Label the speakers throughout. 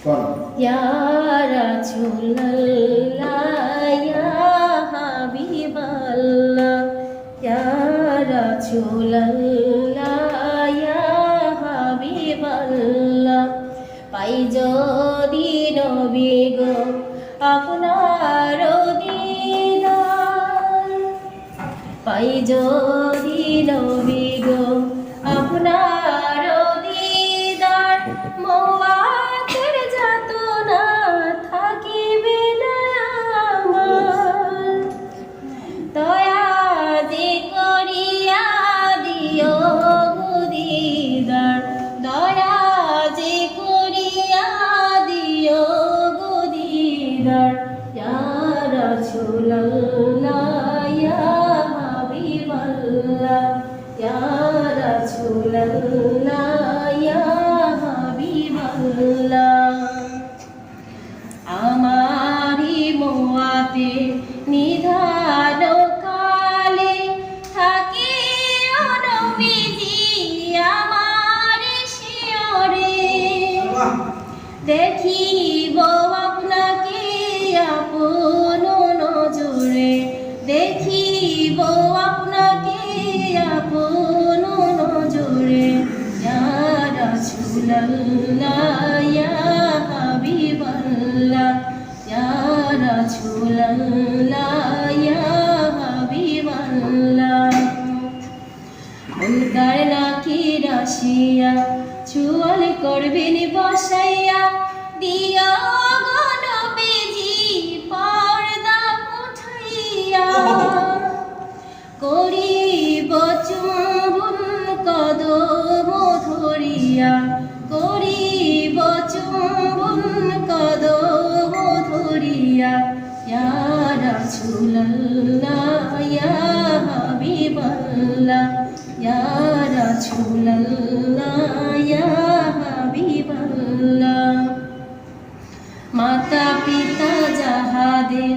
Speaker 1: ইয়া রাসূলুল্লাহ ইয়া হাবিবাল্লাহ ইয়া রাসূলুল্লাহ ইয়া হাবিবাল্লাহ পাই যদি নবী গো আপনার দিদার পাই যদি নবী গো আপনার দিদার মওয়াতের যাতনা থাকিবে না আমার দয়া যে করিয়া দিও গো দিদার দয়া যে করিয়া দিও গো দিদার ইয়া রাসূলুল্লাহ ইয়া হাবিবাল্লাহ ইয়া রাসূলুল্লাহ ইয়া হাবিবাল্লাহ আমারি মোয়াতে নিধান কালে থাকে নবীজি আমার শিয়রে দেখিব আপনাকে আপন নজরে দেখিব আপনাকে আপন নজরে ইয়া রাসূলুল্লাহ ইয়া হাবিবাল্লাহ ইয়া রাসূলুল্লাহ ইয়া হাবিবাল্লাহ উনকার নাকি রাশিয়া চুয়াল করবেন বসাইয়া দিয়া গো নবীজি পর্দা উঠাইয়া করিব চুম্বন কদম ধরিয়া করিব চুম্বন কদম ধরিয়া ইয়া রাসূলুল্লাহ ইয়া হাবিবাল্লাহ ইয়া রাসূলুল্লাহ ইয়া হাবিবাল্লাহ মাতা পিতা যাহাদের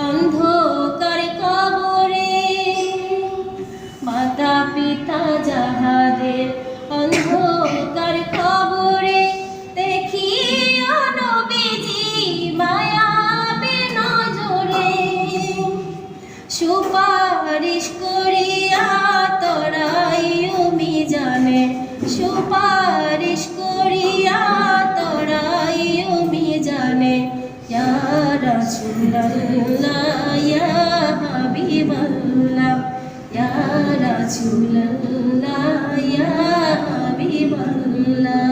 Speaker 1: অন্ধকার কবরে মাতা পিতা যাহাদের অন্ধকার কবরে দেখিও নবীজি মায়াবী নজরে সুপারিশ করিয়া তরাইও মিজানে সুপারিশ করিয়া তরাইও মিজানে ইয়া রাসূলুল্লাহ ইয়া হাবিবাল্লাহ ইয়া রাসূলুল্লাহ ইয়া হাবিবাল্লাহ।